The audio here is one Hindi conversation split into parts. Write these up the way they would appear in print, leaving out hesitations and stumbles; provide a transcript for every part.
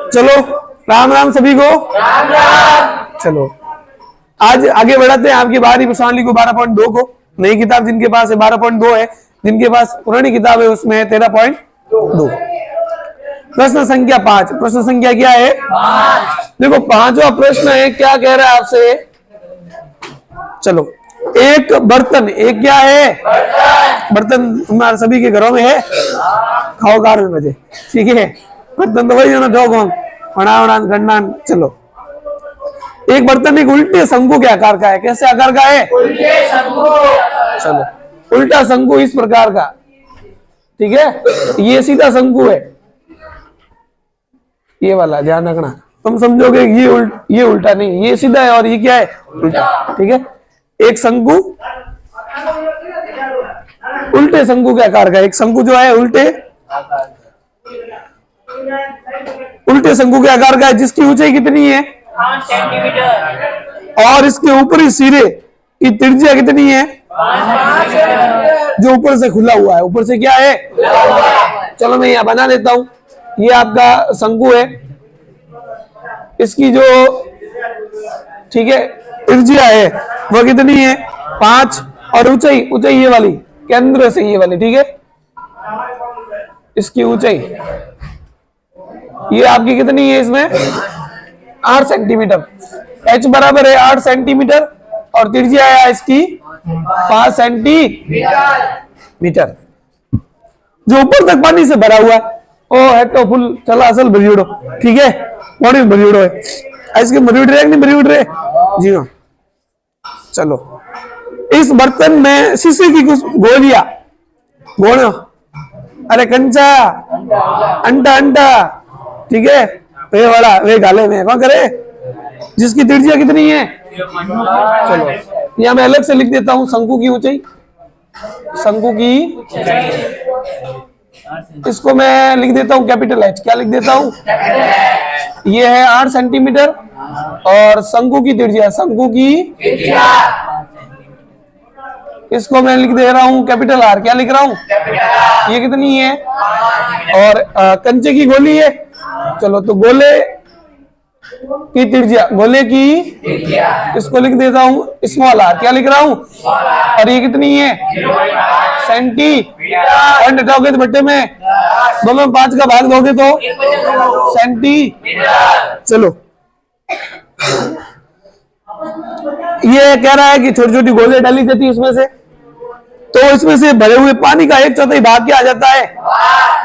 चलो राम राम सभी को। राम राम। चलो आज आगे बढ़ाते हैं आपकी बाहरी प्रश्नावली को 12.2 को। नई किताब जिनके पास है 12.2 है, जिनके पास पुरानी किताब है उसमें है 13.2। प्रश्न संख्या 5। प्रश्न संख्या क्या है? 5। देखो पांचवा प्रश्न है, क्या कह रहा है आपसे? चलो, एक बर्तन, एक क्या है? बर्तन तुम्हारे सभी के घरों में है, खाओ 11 बजे, ठीक है। बर्तन तो वही है ना, दो कौन गंडान। चलो, एक बर्तन एक उल्टे शंकु के आकार का है। कैसे आकार का है? उल्टे शंकु। चलो, उल्टा शंकु इस प्रकार का, ठीक है। ये सीधा शंकु है, ये वाला ध्यान रखना। तुम समझोगे ये उल्टा नहीं, ये सीधा है और ये क्या है? उल्टा, ठीक है। एक शंकु उल्टे शंकु के आकार का, एक शंकु जो है उल्टे शंकु के आकार का है, जिसकी ऊंचाई कितनी है? 5 सेंटीमीटर। और इसके ऊपरी सिरे की त्रिज्या कितनी है? 5 जो ऊपर से खुला हुआ है, ऊपर से क्या है? चलो मैं यहाँ बना देता हूं। ये आपका शंकु है, इसकी जो, ठीक है, त्रिज्या है वो कितनी है? 5। और ऊंचाई ये वाली, केंद्र से ये वाली, ठीक है। इसकी ऊंचाई ये आपकी कितनी है? इसमें 8 सेंटीमीटर। h बराबर है 8 सेंटीमीटर और त्रिज्या है इसकी 5 सेंटीमीटर। जो ऊपर तक पानी से भरा हुआ है ओ है तो फुल चला असल भरियोड़ो, ठीक है। पानी में भरियोड़ो है, इसके भरियोड़ रहे नहीं भरियोड़ रहे? जी हाँ। चलो, इस बर्तन में शीशे की कुछ गोलियां, अरे कंचा अंटा, ठीक है। वे वाला वे गाले में कौन करे, जिसकी त्रिज्या कितनी है? चलो यहां मैं अलग से लिख देता हूं शंकु की ऊंचाई। शंकु की, इसको मैं लिख देता हूं कैपिटल H। क्या लिख देता हूं? ये है 8 सेंटीमीटर और शंकु की त्रिज्या, इसको मैं लिख दे रहा हूं कैपिटल R। क्या लिख रहा हूं? ये कितनी है? और कंचे की गोली है। चलो तो गोले की त्रिज्या, इसको लिख देता हूं स्मॉल r। क्या लिख रहा हूं? और ये कितनी है? सेंटीमीटर। हटाओगे तो बट्टे में दोनों 5 का भाग दोगे तो सेंटीमीटर। चलो, ये कह रहा है कि छोटी छोटी गोलियां डाली जाती है इसमें से, तो इसमें से भरे हुए पानी का 1/4 भाग क्या आ जाता है?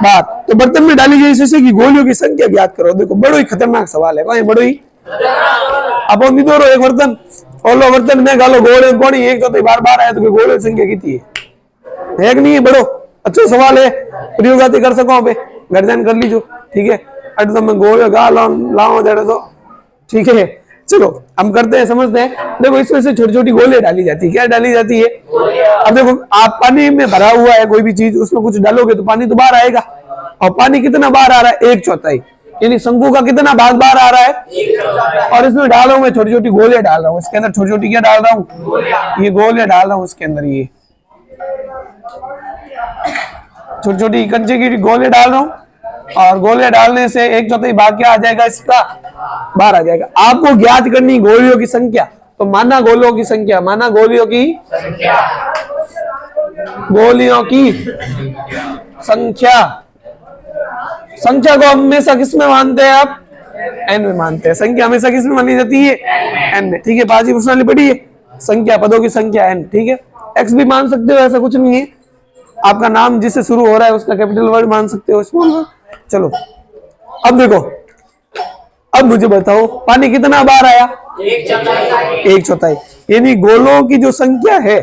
भाग। तो बर्तन में डाली गई शीशे की गोलियों की संख्या ज्ञात करो। देखो बड़ो ही खतरनाक सवाल है, बड़ो ही। अब दो एक बर्तन और लो, बर्तन में गालो गोले पानी 1/4 बार आया तो गोले की संख्या कितनी है कि नहीं है? बड़ो अच्छा सवाल है, प्रयोग आते कर सको पे गर्जन कर लीजो, ठीक है। अट तो मैं गोले गा लाओ तो, ठीक है। चलो हम करते हैं, समझते हैं। देखो इसमें से छोटी छोटी गोलियां डाली जाती है। क्या डाली जाती है? अब देखो आप पानी में भरा हुआ है कोई भी चीज, उसमें कुछ डालोगे तो पानी तो बाहर आएगा। और पानी कितना बाहर आ रहा है? 1/4, यानी शंकु का कितना भाग बाहर आ रहा है? 1/4। और इसमें डाल रहा हूं मैं छोटी छोटी गोलियां डाल रहा हूँ इसके अंदर। छोटी छोटी क्या डाल रहा हूँ? ये गोलियां डाल रहा हूँ इसके अंदर। ये छोटी छोटी कंचे की गोलियां डाल रहा हूँ और गोलियां डालने से 1/4 भाग क्या आ जाएगा? इसका बाहर आ जाएगा। आपको ज्ञात करनी गोलियों की संख्या, तो माना गोलियों की संख्या, संख्या को हमेशा किस में मानते हैं आप? n में मानते हैं। संख्या हमेशा किस में मानी जाती है? n में, ठीक है। बाजी प्रश्नावली पढ़ी है, संख्या पदों की संख्या n, ठीक है। x भी मान सकते हो, ऐसा कुछ नहीं है। आपका नाम जिससे शुरू हो रहा है उसका कैपिटल वर्ड मान सकते हो, स्मॉल। चलो अब देखो, अब मुझे बताओ पानी कितना बाहर आया? 1/4, यानी गोलों की जो संख्या है,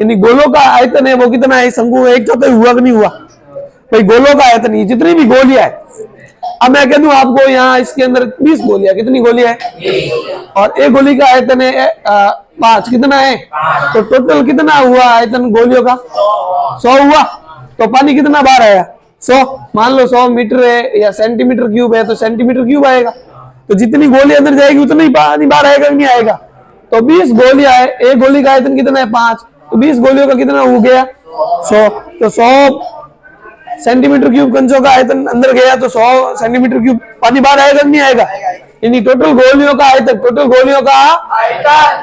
यानी गोलों का आयतन है वो कितना है? शंकु 1/4 हुआ कि नहीं हुआ भाई? गोलों का आयतन है, जितनी भी गोलियां है। अब मैं कह दूं आपको यहाँ इसके अंदर 20 गोलियां, कितनी गोलियां है? और एक गोली का आयतन है 5, कितना है? तो टोटल कितना हुआ आयतन गोलियों का? 100 हुआ। तो पानी कितना बाहर आया? 100। मान लो 100 मीटर है या सेंटीमीटर क्यूब है तो सेंटीमीटर क्यूब आएगा। तो जितनी गोली अंदर जाएगी उतना ही पानी बाहर आएगा कि नहीं आएगा? तो 20 गोलियां है, एक गोली का आयतन कितना है? 5। तो 20 गोलियों का कितना हो गया? 100। तो 100 सेंटीमीटर क्यूब कंचों का आयतन अंदर गया तो 100 सेंटीमीटर क्यूब पानी बाहर आएगा नहीं आएगा? यानी टोटल गोलियों का आयतन, टोटल गोलियों का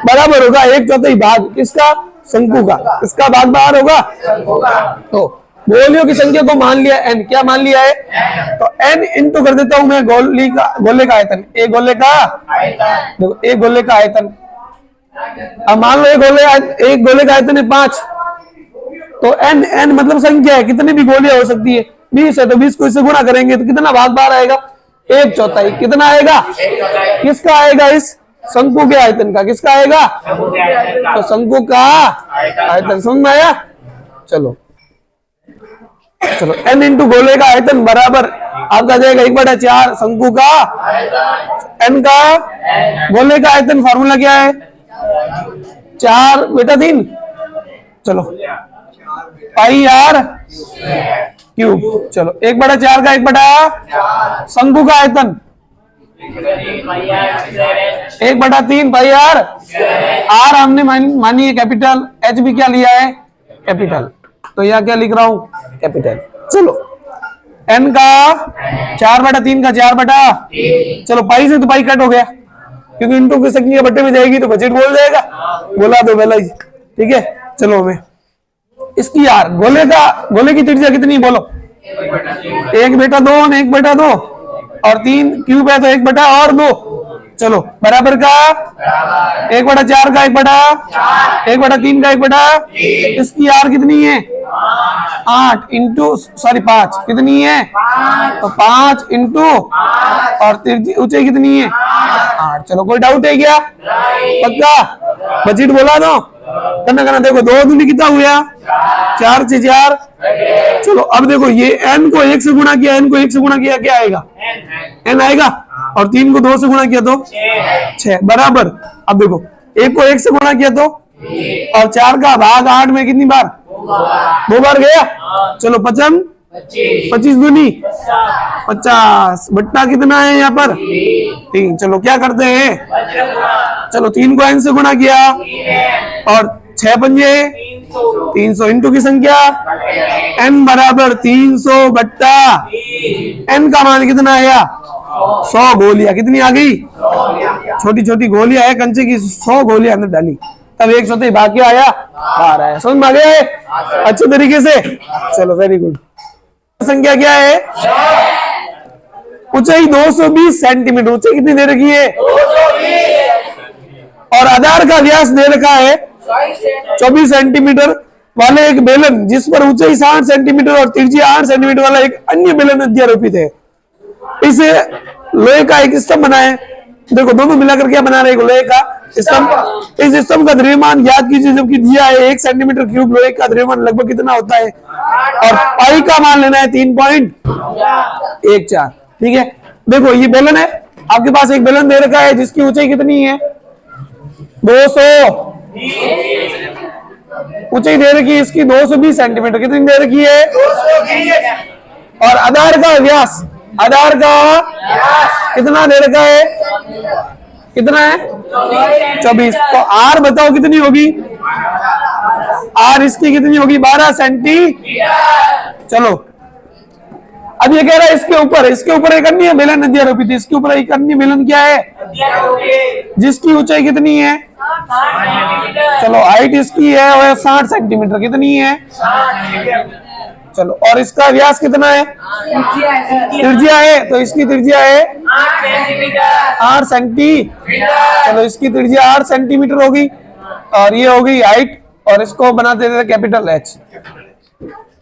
बराबर होगा 1/4 भाग किसका? शंकु का। किसका भाग बाहर होगा? तो गोलियों की संख्या को मान लिया n, क्या मान लिया है? तो n इंटू कर देता हूं मैं गोले का आयतन। एक गोले का देखो, एक गोले का आयतन, अब मान लो एक गोले का आयतन है 5, तो n मतलब संख्या है, कितनी भी गोलियां हो सकती है, 20 है तो 20 को इससे गुणा करेंगे तो कितना भाग बाहर आएगा? 1/4। कितना आएगा? किसका आएगा? इस शंकु के आयतन का। किसका आएगा? तो शंकु का आयतन। समझ में आया? चलो n इंटू गोले का आयतन बराबर आपका जाएगा 1/4 शंकु का n का गोले का आयतन। फार्मूला क्या है? 4/3। चलो पाई आर क्यूब। चलो 1/4 का 1 शंकु का आयतन 1/3 पाई आर। आर हमने मानी है कैपिटल, एच भी क्या लिया है? कैपिटल। तो यहाँ क्या लिख रहा हूं? कैपिटल। चलो n का 4/3 का 4/, चलो पाई से तो पाई कट हो गया क्योंकि इंटू की संख्या बट्टे में जाएगी तो बजट बोल जाएगा, बोला दो पहले ही। ठीक है, चलो हमें इसकी यार गोले की त्रिज्या कितनी बोलो? 1/2 और 1/2 और 3 क्यूब है तो 1/2। चलो बराबर का 1/4 का 1/3 का 1/, इसकी यार कितनी है? 8 इंटू 5 कितनी है? तो 5 इंटू और ऊंचाई कितनी है? 8। चलो कोई डाउट है क्या? पक्का? बजट बोला दो करना। देखो 2 दूनी कितना हुआ? 4 से 4। चलो अब देखो ये n को 1 से गुणा किया, n को 1 से गुणा किया क्या आएगा? n आएगा। और 3 को 2 से गुणा किया तो 6 बराबर। अब देखो 1 को 1 से गुणा किया तो और 4 का भाग 8 में कितनी बार? 2 बार गया। चलो 25 दूनी 50 बट्टा कितना है यहाँ पर? 3। चलो क्या करते हैं? चलो 3 को n से गुणा किया और 6 पंजे 300 इंटू की संख्या n बराबर 300 बट्टा n का मान कितना आया? 100 गोलियां। कितनी आ गई? छोटी छोटी गोलियां है कंचे की, 100 गोलियां अंदर डाली तब 1/4 भाग क्या आया? आ रहा है। समझ में आ गया है अच्छे तरीके से? चलो वेरी गुड। संख्या क्या है? ऊंचाई 220 सेंटीमीटर। ऊंचाई कितनी दे रखी है? 220। और आधार का व्यास दे रखा है 24 सेंटीमीटर वाले एक बेलन जिस पर ऊंचाई 60 सेंटीमीटर और त्रिज्या 8 सेंटीमीटर वाला एक अन्य बेलन अध्यारोपित है। इसे लोहे का एक स्तंभ बनाए। देखो दोनों मिलाकर क्या बना रहे हैं? लोहे का स्तंभ। इस स्तंभ का द्रव्यमान याद कीजिए, जबकि दिया है 1 सेंटीमीटर क्यूब लोहे का द्रव्यमान लगभग कितना होता है? और पाई का मान लेना है 3.14। ठीक है, देखो ये बेलन है, आपके पास एक बेलन दे रखा है जिसकी ऊंचाई कितनी है? 200। ऊंचाई दे रखी है इसकी 220 सेंटीमीटर। कितनी दे रखी है? 220। और आधार का व्यास, आधार का कितना दे रखा है? कितना है? 24। तो आर बताओ कितनी होगी? आर इसकी कितनी होगी? 12 सेंटीमीटर। चलो अब ये कह रहा है इसके ऊपर एक अन्य बेलन अध्यारोपित है। इसके ऊपर एक अन्य बेलन क्या है? जिसकी ऊंचाई कितनी है? चलो हाइट इसकी है और 60 सेंटीमीटर। कितनी है? चलो और इसका व्यास कितना है? त्रिज्या है तो इसकी त्रिज्या है 8 सेंटीमीटर। चलो इसकी त्रिज्या 8 सेंटीमीटर होगी और ये होगी हाइट और इसको बनाते थे कैपिटल एच।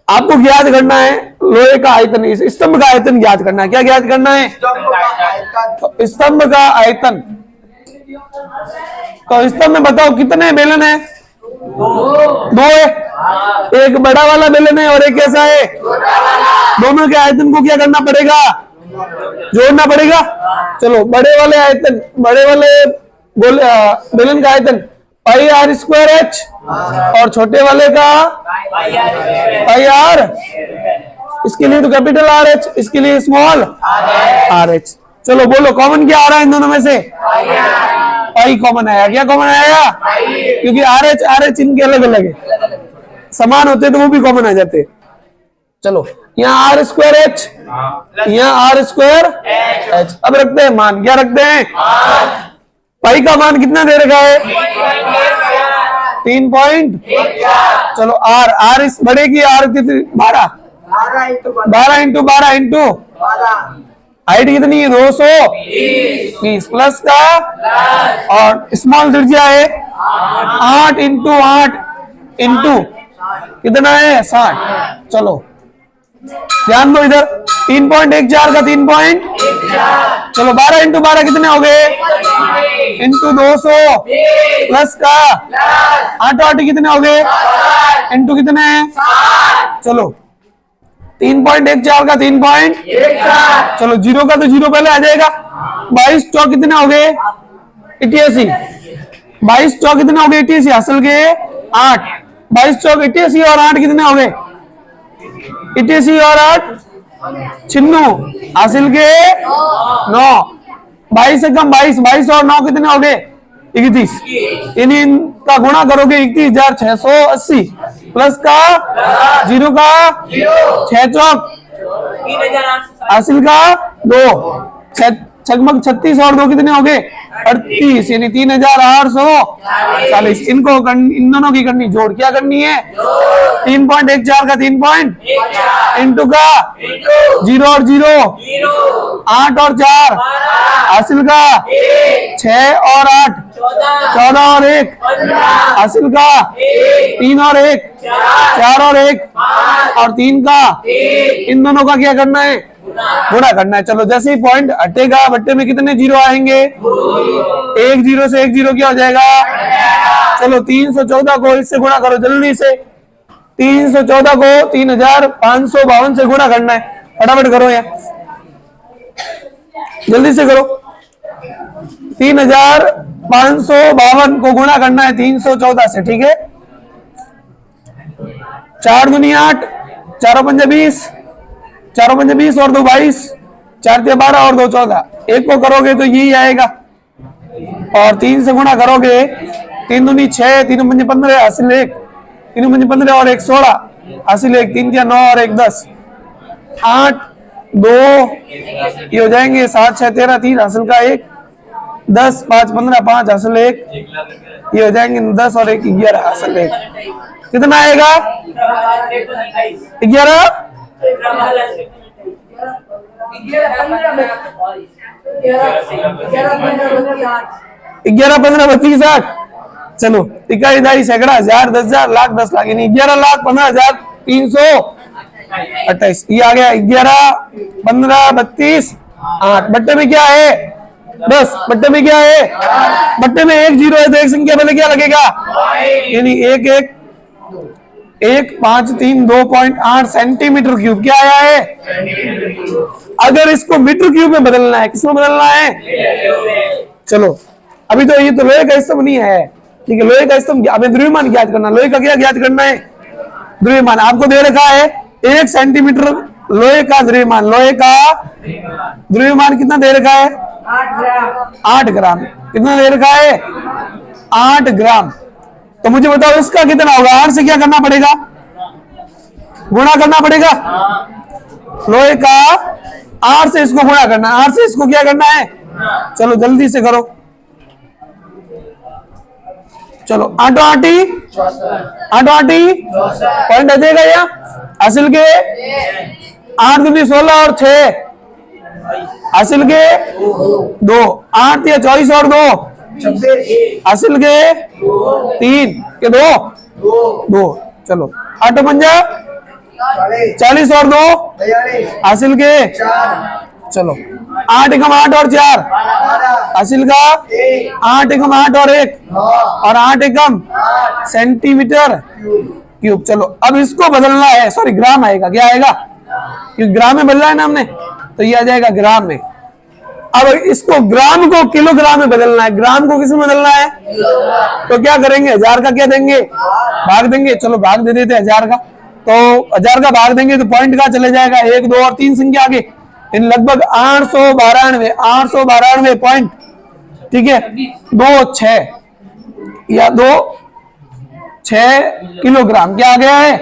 आपको ज्ञात करना है लोहे का आयतन, इस स्तंभ का आयतन ज्ञात करना है। क्या ज्ञात करना है? तो स्तंभ का आयतन। तो स्तंभ में बताओ कितने बेलन है? 2 है। एक बड़ा वाला बेलन है और एक कैसा है? दोनों के आयतन को क्या करना पड़ेगा? जोड़ना पड़ेगा। चलो बड़े वाले बेलन का आयतन पाई आर स्क्वायर एच और छोटे वाले का पाई आर। इसके लिए तो कैपिटल आर एच, इसके लिए स्मॉल आर एच। चलो बोलो कॉमन क्या आ रहा है इन दोनों में से? पाई कॉमन आया। क्या कॉमन आया? क्योंकि आर एच इनके अलग अलग है, समान होते तो वो भी कॉमन आ जाते। चलो यहाँ आर स्क्वायर एच, यहाँ आर स्क्वायर एच। अब रखते हैं मान, क्या रखते हैं? पाई का मान कितना दे रखा है? 3 पॉइंट। चलो आर, आर इस बड़े की आर कितनी? 12 इंटू 12 इंटू हाइट कितनी है? 220 प्लस का, और स्मॉल त्रिज्या है 8 इंटू 8 इंटू कितना है? 60। चलो ध्यान दो इधर, 3.14 का 3 पॉइंट, चलो 12 इंटू 12 कितने हो गए? इंटू 200 प्लस का 8 8 कितने हो गए? इंटू कितने? चलो 3.14 का 3 पॉइंट, चलो 0 का तो 0 पहले आ जाएगा। 22 चौक कितने हो गए? 88। 22 चौक कितने हो गए? 88 हासिल के 8। 22 चौक 88 और 8 कितने हो गए? 88 और 8 96 हासिल के 9। 22 से कम 22, 22 और 9 कितने हो गए? 31। इनका गुणा करोगे 31,680 प्लस का 0 का 6 चौक हासिल का 2, छगमग 36 और 2 कितने हो गए? 38, यानी 3,840। इनको इन दोनों की करनी जोड़, क्या करनी है? 3.14 का 3 पॉइंट इंटू का 0 और 0 8 और 4 हासिल का 6 और 8 14 और 1 हासिल का 3 और 1 4 और 1 और 3 का, इन दोनों का क्या करना है? गुणा करना है। चलो जैसे ही पॉइंट हटेगा बट्टे में कितने जीरो आएंगे? 1 0 से 1 0 क्या हो जाएगा? चलो 314 को इससे गुणा करो जल्दी से। 314 को 3552 से गुणा करना है, फटाफट करो यार, जल्दी से करो। 3552 को गुणा करना है 314 से, ठीक है। 4 दूनी 8, 4 पंजे 20, 4 पंजे 20 और 2 22, 4 12 और 2 14। एक को करोगे तो यही आएगा, और 3 से गुणा करोगे 3 दूनी 6, 3 पंजे 15 हासिल 1, 3 पंजे 15 और 1 16 हासिल 1, 3 9 और 1 10, 8 2 ये हो जाएंगे, 7 6 13 3 हासिल का 1, 10 5 15 5 हासिल 1 ये हो जाएंगे, 10 और 1 11 हासिल 1। कितना आएगा? 11 15 32 8। चलो इकाई दाई सैकड़ा हजार 10,000 लाख 10 लाख, यानी 11,15,328। ये आ गया 11 15 32 8। बट्टे में क्या है? 10। बट्टे में क्या है? बट्टे में 1 0 है तो एक संख्या पहले क्या लगेगा? यानी 1 1 1 5 3 2.8 सेंटीमीटर क्यूब। क्या आया है? अगर इसको मीटर क्यूब में बदलना है, किसमें बदलना है? चलो अभी तो ये तो लोहे का स्तंभ नहीं है, ठीक है। लोहे का स्तंभ हमें द्रव्यमान ज्ञात करना। लोहे का क्या ज्ञात करना है? द्रव्यमान। आपको दे रखा है 1 सेंटीमीटर लोहे का द्रव्यमान। लोहे का द्रव्यमान कितना दे रखा है? 8 ग्राम। कितना दे रखा है? 8 ग्राम। तो मुझे बताओ इसका कितना होगा? 8 से क्या करना पड़ेगा? गुणा करना पड़ेगा। लोहे का 8 से इसको गुणा करना, 8 से इसको क्या करना है? चलो जल्दी से करो। चलो 8 8 पॉइंट आ जाएगा या हासिल के 8 दूनी 16 और 6 हासिल के 2, 8 या 24 और 2 हासिल के 3 के 2। चलो 8 पंजा 40 और 2 हासिल के। चलो 8 एकम 8 और 4 हासिल का 8 एकम 8 और 1 और 8 एकम सेंटीमीटर क्यूब। चलो अब इसको बदलना है, सॉरी ग्राम आएगा। क्या आएगा? क्योंकि ग्राम में बदलना है ना हमने, तो ये आ जाएगा ग्राम में। अब इसको ग्राम को किलोग्राम में बदलना है। ग्राम को किस में बदलना है? तो क्या करेंगे? 1000 का क्या देंगे? भाग देंगे। चलो भाग दे देते 1000 का। तो 1000 का भाग देंगे तो पॉइंट का चले जाएगा 1 2 और 3 संख्या आगे, इन लगभग 892 पॉइंट, ठीक है। 2 6 या 2 6 किलोग्राम। क्या आ गया है?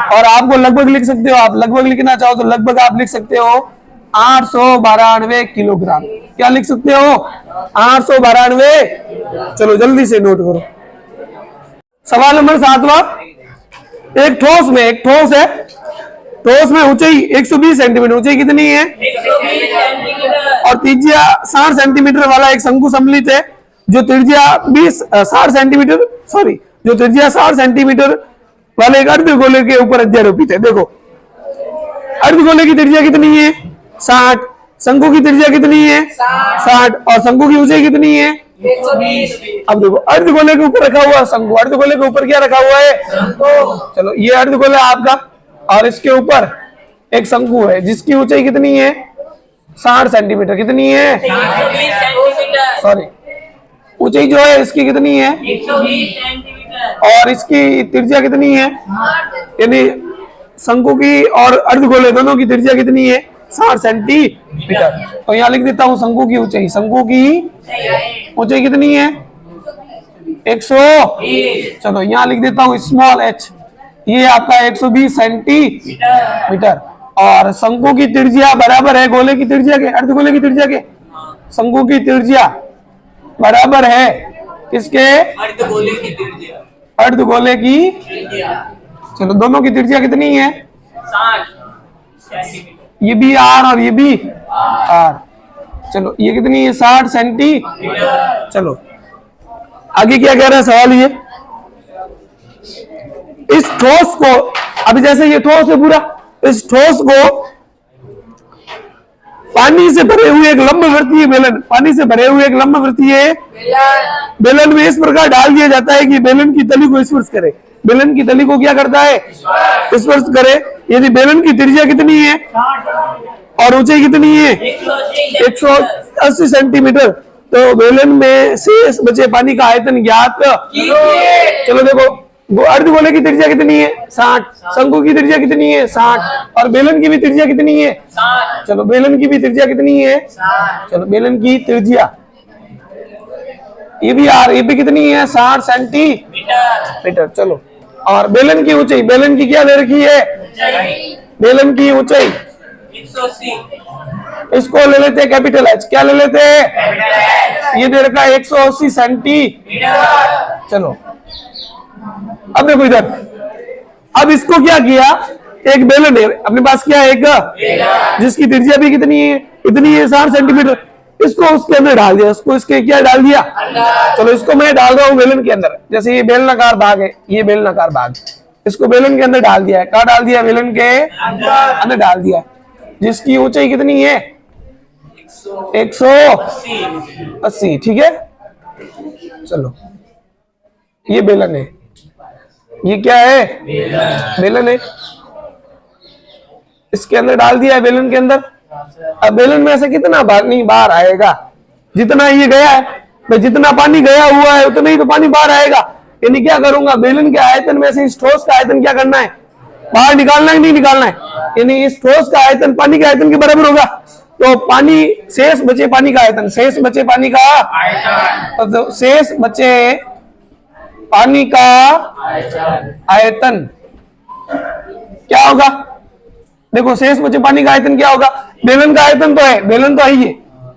और आपको लगभग लिख सकते हो, आप लगभग लिखना चाहो तो लगभग आप लिख सकते हो 892 किलोग्राम। क्या लिख सकते हो? 892। चलो जल्दी से नोट करो। सवाल नंबर 7वां, एक ठोस में, एक ठोस है, ठोस में ऊंचाई 120 सेंटीमीटर, ऊंचाई कितनी है? 120 सेंटीमीटर। और त्रिज्या 60 सेंटीमीटर वाला एक शंकु सम्मिलित है जो त्रिज्या 60 सेंटीमीटर, सॉरी, जो त्रिज्या 60 सेंटीमीटर वाले एक अर्धगोले के ऊपर अध्यारोपित है। देखो अर्धगोले की त्रिज्या कितनी है? 60। शंकु की त्रिज्या कितनी है? 60। और शंकु की ऊंचाई कितनी है? 120। अब देखो अर्धगोले के ऊपर रखा हुआ शंकु, अर्धगोले के ऊपर क्या रखा हुआ है? चलो ये अर्धगोला आपका, और इसके ऊपर एक शंकु है जिसकी ऊंचाई कितनी है? 60 सेंटीमीटर। कितनी है? 120 सेंटीमीटर। सॉरी, ऊंचाई जो है इसकी कितनी है? 120 सेंटीमीटर। और इसकी त्रिज्या कितनी है? यानी शंकु की और अर्धगोले दोनों की त्रिज्या कितनी है? 60 सेंटीमीटर। तो यहाँ लिख देता हूँ शंकु की ऊंचाई, शंकु की ऊंचाई कितनी है? 120। चलो यहाँ लिख देता हूँ स्मॉल h, ये आपका 120 सेंटीमीटर। और शंकु की त्रिज्या बराबर है गोले की त्रिज्या के, अर्धगोले की त्रिज्या के। शंकु की त्रिज्या बराबर है किसके? अर्धगोले की त्रिज्या। अर्धगोले की। चलो दोनों की त्रिज्या कितनी है? 60 सेंटीमीटर। ये भी r और ये भी r। चलो ये कितनी है? 60 सेंटीमीटर। चलो आगे क्या कह रहा है सवाल ये, इस ठोस को, अभी जैसे ये ठोस है पूरा, इस ठोस को पानी से भरे हुए एक लंबवृत्तीय बेलन, पानी से भरे हुए एक लंबवृत्तीय बेलन में इस प्रकार डाल दिया जाता है कि बेलन की तली को स्पर्श करे। बेलन की तली को क्या करता है? स्पर्श करे। यदि बेलन की त्रिज्या कितनी है और ऊंचाई कितनी है? 180 सेंटीमीटर, तो बेलन में शेष बचे पानी का आयतन ज्ञात। चलो देखो अर्धगोले की त्रिज्या कितनी है? 60। शंकु की त्रिज्या कितनी है? 60। और बेलन की भी त्रिज्या कितनी है? 60। चलो बेलन की भी त्रिज्या कितनी है? 60। चलो बेलन की त्रिज्या ये भी ये भी कितनी है? 60 सेंटीमीटर। चलो और बेलन की ऊंचाई, बेलन की क्या दे रखी है? बेलन की ऊंचाई 180। इसको ले लेते हैं कैपिटल एच। क्या ले लेते हैं? ये दे रखा है 180 सेंटीमीटर। चलो अब देखो इधर, अब इसको क्या किया, एक बेलन है अपने पास, क्या है? एक जिसकी त्रिज्या भी कितनी है? इतनी है 60 सेंटीमीटर। इसको उसके अंदर डाल दिया, इसको इसके क्या डाल दिया? चलो इसको मैं डाल रहा हूँ बेलन के अंदर। जैसे ये बेलनाकार भाग है, ये बेलनाकार भाग, इसको बेलन के अंदर डाल दिया है। कहाँ डाल दिया? बेलन के अंदर डाल दिया, जिसकी ऊंचाई कितनी है? 180। ठीक है। चलो ये बेलन है, ये क्या है? बेलन है। इसके अंदर डाल दिया है बेलन के अंदर। अब बेलन में से कितना पानी बाहर आएगा? जितना ये गया है, तो जितना पानी गया हुआ है उतना ही तो पानी बाहर आएगा। यानी क्या करूंगा, बेलन के आयतन में से इस ठोस का आयतन क्या करना है? बाहर निकालना है, नहीं निकालना है। यानी इस ठोस का आयतन पानी के आयतन के बराबर होगा। तो पानी, शेष बचे पानी का आयतन, शेष बचे पानी का आयतन, तो शेष बचे पानी का आयतन क्या होगा? देखो शेष बचे पानी का आयतन क्या होगा? बेलन का आयतन तो है, बेलन तो है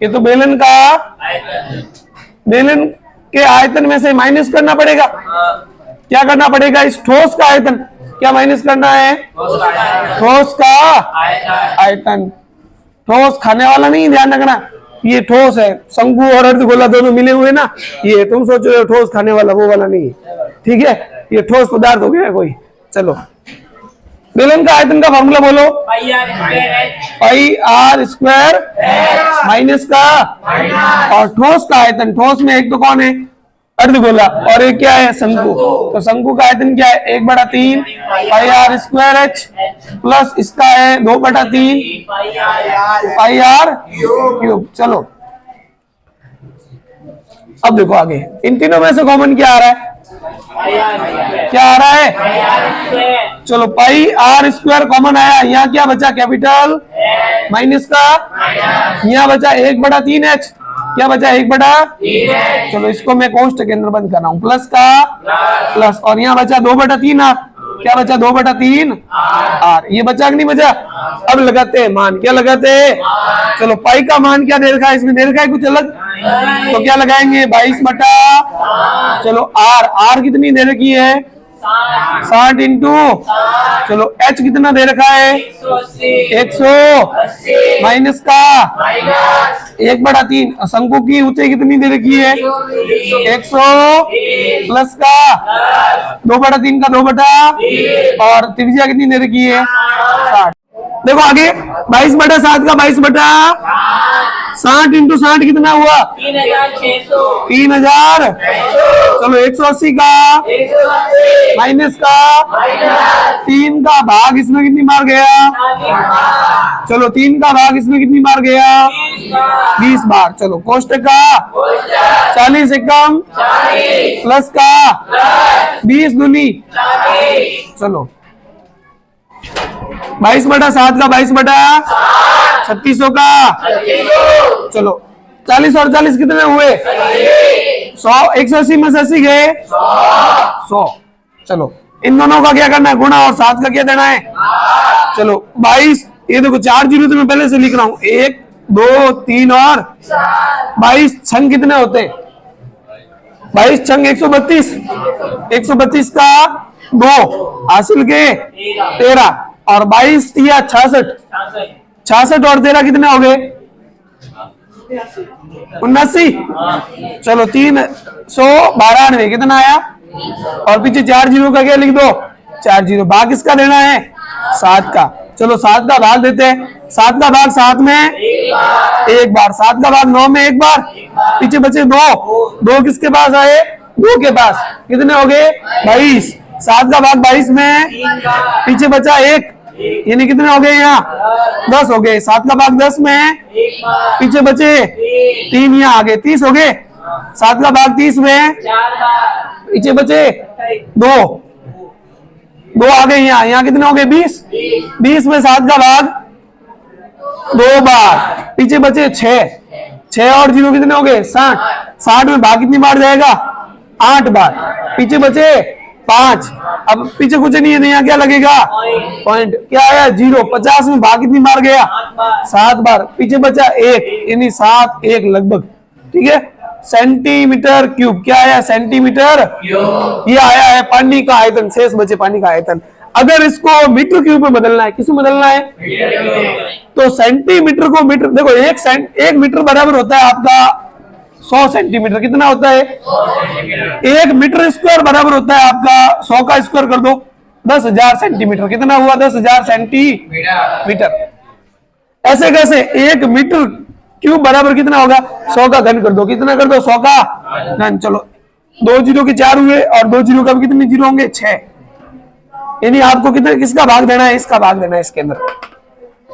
ये तो बेलन का, बेलन के आयतन में से माइनस करना पड़ेगा। क्या करना पड़ेगा? इस ठोस का आयतन क्या माइनस करना है? ठोस का आयतन। ठोस खाने वाला नहीं, ध्यान रखना, ये ठोस है। शंकु और अर्धगोला दोनों मिले हुए ना, ये तुम सोच रहे हो ठोस खाने वाला, वो वाला नहीं है। ठीक है, ये ठोस पदार्थ हो गया कोई। चलो बेलन का आयतन का फॉर्मूला बोलो। पाई आर स्क्वायर माइनस का, और ठोस का आयतन, ठोस में एक तो कौन है? अर्धगोला, और एक क्या है? शंकु। तो शंकु का आयतन क्या है? 1/3 पाई आर स्क्वायर एच प्लस इसका है 2/3 पाई आर क्यूब। चलो अब देखो आगे, इन तीनों में से कॉमन क्या आ रहा है? क्या आ रहा है? चलो पाई आर स्क्वायर कॉमन आया, यहाँ क्या बचा? कैपिटल माइनस का, यहाँ बचा 1/3 एच क्या बचा 1/3। चलो इसको मैं कोष्टक के अंदर बंद कर रहा हूँ, प्लस का प्लस, और यहाँ बचा 2/3 आर। क्या बचा 2/3 आर। ये बचा कि नहीं बचा। अब लगाते हैं मान, क्या लगाते हैं। चलो पाई का मान क्या दे रखा है, इसमें दे रखा है कुछ अलग, तो क्या लगाएंगे 22/। चलो आर कितनी दे रखी है 60 इंटू, चलो एच कितना दे रखा है 100 माइनस का 1/3। शंकु की ऊंचाई कितनी दे रखी है 100 प्लस का 2/3 का 2 और त्रिज्या कितनी दे रखी है 60। देखो आगे 22/7 का 22/60 इंटू 60 कितना हुआ 3000। चलो 180 का माइनस का 3 का भाग इसमें कितनी मार गया। चलो 3 का भाग इसमें कितनी मार गया 20 बार। चलो कोष्टक का 40 से कम प्लस का 20 दूनी। चलो 22/7 का 22/3600 का। चलो 40 और 40 कितने हुए 100। 180 में से 80 गए 100। चलो इन दोनों का क्या करना है गुणा, और 7 का क्या देना है। चलो 22, ये देखो 4 जीरो तो मैं पहले से लिख रहा हूं, 1 2 3 और 22 छंग कितने होते हैं 22 छंग 132। 132 का 2 हासिल के 13 और 22 या 66। 66 और 13 कितने हो गए 79। चलो 392 कितना आया, और पीछे 4 जीरो का क्या लिख दो 4 जीरो। भाग किसका देना है 7 का। चलो 7 का भाग देते हैं। 7 का भाग 7 में एक बार, 7 का भाग 9 में एक बार, पीछे बचे 2 किसके पास आए 2 के पास, कितने हो गए 22। 7 का भाग 22 में पीछे बचा 1, यानी कितने हो गए यहाँ 10 हो गए। 7 का भाग 10 में पीछे बचे 3, यहाँ आ गए 30 हो गए। 7 का भाग 30 में पीछे बचे 2 आ गए, यहाँ कितने हो गए 20। 20 में 7 का भाग 2 बार, पीछे बचे 6 और 0 कितने हो गए 60। 60 में भाग कितनी बार जाएगा 8 बार, पीछे बचे 5। अब पीछे कुछ नहीं है, यहाँ क्या लगेगा पॉइंट, क्या आया 0। 50 में भाग कितनी बार गया 7 बार, पीछे बचा 1, यानी 7 1 लगभग, ठीक है। सेंटीमीटर क्यूब, क्या आया सेंटीमीटर, ये आया है पानी का आयतन, शेष बचे पानी का आयतन। अगर इसको मीटर क्यूब में बदलना है, किसमें बदलना है, तो सेंटीमीटर को मीटर, देखो 1 मीटर बराबर होता है आपका 100 सेंटीमीटर, कितना होता है 1 मीटर स्क्वायर बराबर होता है आपका 100 का स्क्वायर कर दो 10,000 सेंटीमीटर, कितना हुआ 10,000 सेंटीमीटर। ऐसे कैसे 1 मीटर क्यूब बराबर कितना होगा 100 का घन कर दो, कितना कर दो 100 का घन। चलो 2 जीरो के 4 हुए, और 2 जीरो का भी कितने जीरो होंगे 6, यानी आपको कितने किसका भाग देना है, इसका भाग देना है इसके अंदर।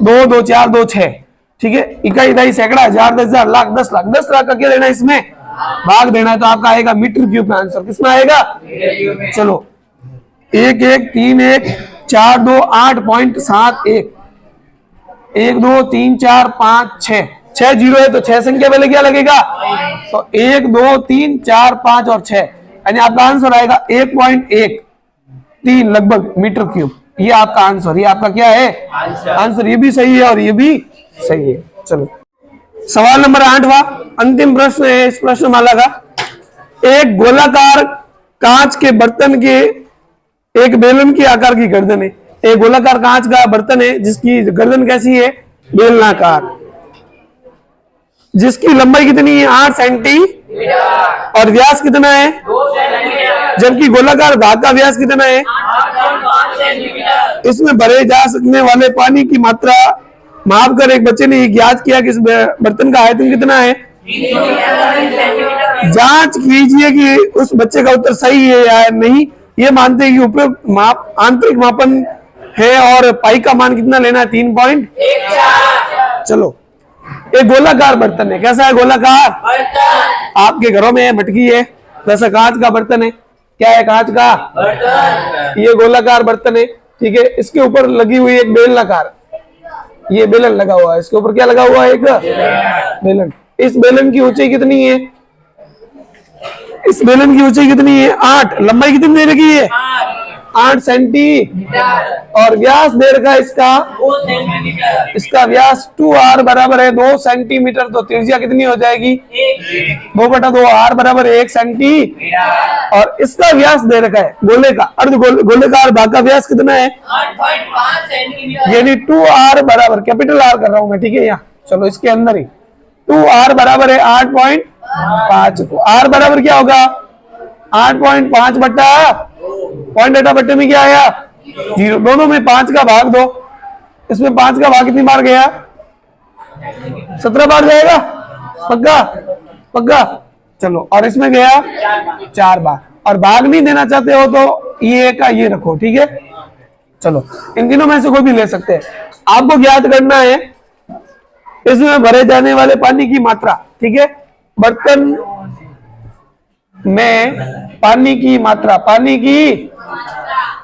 2 2 4 2 6, ठीक है। इकाई दहाई सैकड़ा हजार 10,000 लाख 10 लाख 10 लाख का क्या देना है इसमें भाग देना है, तो आपका आएगा मीटर क्यूब का आंसर, किसमें आएगा। चलो 1 1 3 1 4 2 8.71 1 2 3 4 5 6 जीरो है, तो 6 संख्या पहले क्या लगेगा, तो 1 2 3 4 5 और 6, यानी आपका आंसर आएगा 1.13 लगभग मीटर क्यूब। ये आपका आंसर, ये आपका क्या है आंसर, ये भी सही है और ये भी सही है। चलो सवाल नंबर 8वां अंतिम प्रश्न है इस प्रश्नमाला का। एक गोलाकार कांच के बर्तन के एक बेलन के आकार की गर्दन है। एक गोलाकार कांच का बर्तन है जिसकी गर्दन कैसी है बेलनाकार, जिसकी लंबाई कितनी है 8 सेंटीमीटर और व्यास कितना है, जबकि गोलाकार भाग का व्यास कितना है। इसमें भरे जा सकने वाले पानी की मात्रा माप कर एक बच्चे ने ज्ञात किया कि इस बर्तन का आयतन कितना है। जांच कीजिए कि उस बच्चे का उत्तर सही है या नहीं। ये मानते हैं कि उपयुक्त माप आंतरिक मापन है और पाई का मान कितना लेना है 3.14। चलो एक गोलाकार बर्तन है, कैसा है गोलाकार, आपके घरों में मटकी है, वैसा कांच का बर्तन है, क्या है कांच का बर्तन, ये गोलाकार बर्तन है, ठीक है। इसके ऊपर लगी हुई एक बेलनाकार, ये बेलन लगा हुआ है, इसके ऊपर क्या लगा हुआ है एक बेलन, इस बेलन की ऊंचाई कितनी है? इस बेलन की ऊंचाई कितनी है? 8। लंबाई कितनी दे रखी है? 8 सेंटीमीटर। और व्यास दे रखा है इसका 2 सेंटीमीटर। इसका व्यास 2r बराबर है 2 सेंटीमीटर। तो त्रिज्या कितनी हो जाएगी? 2/2 r बराबर 1 सेंटीमीटर। और इसका व्यास दे रखा है गोले का अर्ध गोलेकार भाग का व्यास कितना है? 8.5 सेंटीमीटर। यानी 2r बराबर कैपिटल R कर रहा हूं मैं, ठीक है? यहाँ चलो इसके अंदर ही 2r बराबर है 8.5। को r बराबर क्या होगा? 8.5 बट्टा पॉइंट डाटा बट्टे में क्या आया? 0। दोनों में 5 का भाग दो। इसमें 5 का भाग कितनी बार गया? 17 बार जाएगा। पक्का? पक्का। चलो, और इसमें गया 4 बार। और भाग नहीं देना चाहते हो तो ये का ये रखो, ठीक है? चलो, इन तीनों में से कोई भी ले सकते हैं। आपको ज्ञात करना है इसमें भरे जाने वाले पानी की मात्रा, ठीक है? बर्तन में पानी की मात्रा, पानी की,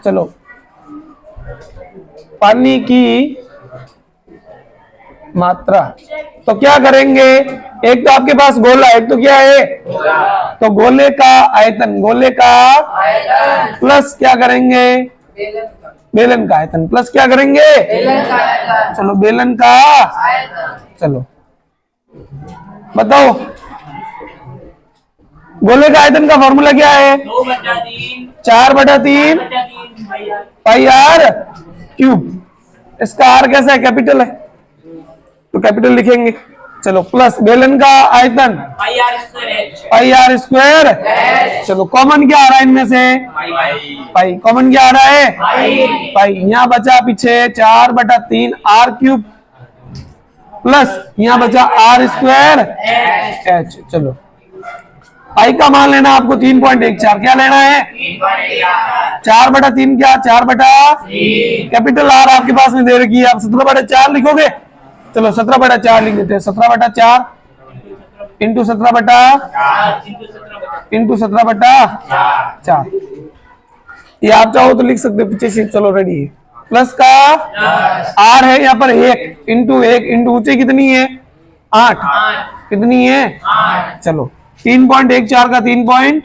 चलो, पानी की मात्रा। तो क्या करेंगे? एक तो आपके पास गोला, एक तो क्या है? तो गोले का आयतन, गोले का प्लस क्या करेंगे? बेलन का आयतन प्लस क्या करेंगे? चलो, बेलन का, चलो बताओ गोले का आयतन का फॉर्मूला क्या है? 2/3 4/3 पाई आर क्यूब। इसका आर कैसा है? कैपिटल है, तो कैपिटल लिखेंगे। चलो, प्लस बेलन का आयतन पाई आर स्क्वायर। चलो, कॉमन क्या आ रहा है इनमें से? पाई। कॉमन क्या आ रहा है? पाई। यहाँ बचा पीछे 4/3 आर क्यूब प्लस यहाँ बचा आर स्क्वायर एच। चलो, पाई का मान लेना आपको 3.14। क्या लेना है? 4/3 क्या? 4/3 कैपिटल आर आपके पास में दे रखी है। आप 17/4 लिखोगे। चलो, 17/4 लिख देते हैं। 17/4 इंटू 17/4 ये आप चाहो तो लिख सकते हो पीछे से। चलो, रेडी है। प्लस का आर है यहाँ पर 1 इंटू ऊंचाई कितनी है? 8। कितनी है? चलो, 3.14 का 3.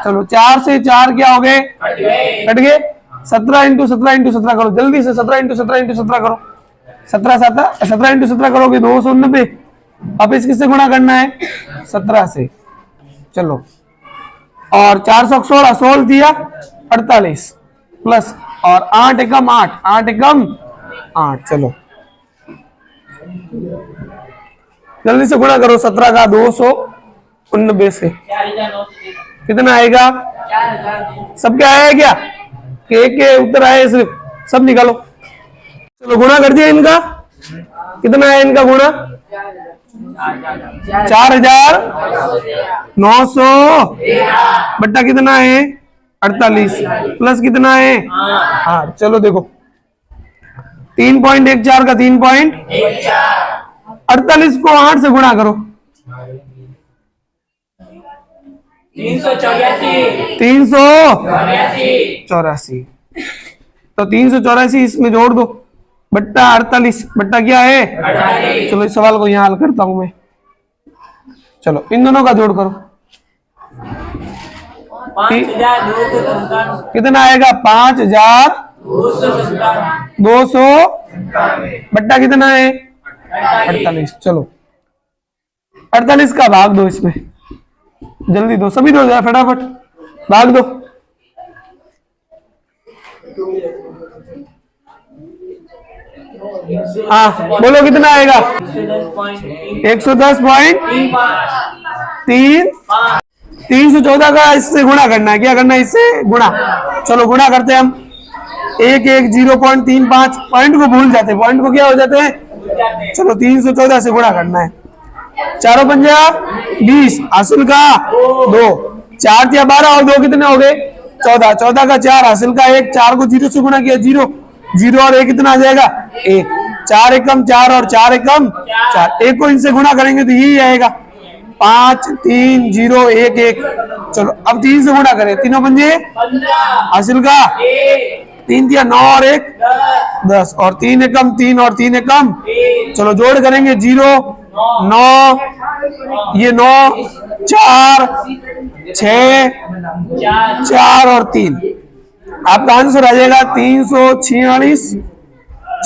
चलो, 4 से 4 क्या हो गए? कट गए। 17 इंटू 17 करो जल्दी से। 17 इंटू 17 करो। 17 इंटू 17 करोगे 290। अब इस किससे गुणा करना है? 17 से। चलो, और 416 16 दिया 48 प्लस और 8 एकम 8 एकम 8। चलो, जल्दी से गुणा करो 17 का 290 से। कितना आएगा? सब क्या आया क्या? के उत्तर आए सिर्फ, सब निकालो। चलो, गुणा कर दिया इनका। कितना है इनका गुणा? 4900 बट्टा कितना है? 48 प्लस कितना है? हाँ, चलो देखो 3.14 का 3.48 को 8 से गुणा करो। 384। तो 384 इसमें जोड़ दो बट्टा 48 बट्टा क्या है? 48। चलो, इस सवाल को यहाँ हल करता हूं मैं। चलो, इन दोनों का जोड़ करो। 5297। कितना आएगा? 5200 बट्टा कितना है? 48। चलो, 48 का भाग दो इसमें, जल्दी दो, सभी दो जरा फटाफट भाग दो। हाँ, बोलो कितना आएगा? 110.3। 314 का इससे गुणा करना है। क्या करना है? इससे गुणा। चलो, गुणा करते हैं हम। 0.35 पॉइंट को भूल जाते हैं। पॉइंट को क्या हो जाते हैं? चलो, 314 से गुणा करना है। 4 पंजा 20 हासिल का 2, 4 या 12 और 2 कितने हो गए? 14। 14 का 4 हासिल का 1। 4 को 0 से गुणा किया 0 और 1 कितना आ जाएगा? 1। 4 एकम 4 और 4 एकम 4। 1 को इनसे गुणा करेंगे तो यही आएगा 5 3 0 1 1। चलो, अब 3 से गुणा करें। 3 पंजे हासिल का 3 दिया 9 और 1 10 और 3 एकम 3 और 3 एकम। चलो, जोड़ करेंगे 0 9, ये 9, 4, 6, 4 और 3। आपका आंसर आ जाएगा 346,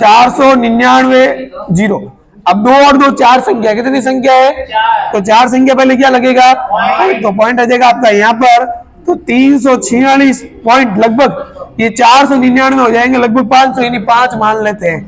499, 0। अब 2 और 2 4 संख्या, कितनी संख्या है? तो 4 संख्या पहले क्या लगेगा? तो पॉइंट आ जाएगा आपका यहाँ पर। तो 346 पॉइंट लगभग ये 499 हो जाएंगे, लगभग 500, यानी 5 मान लेते हैं।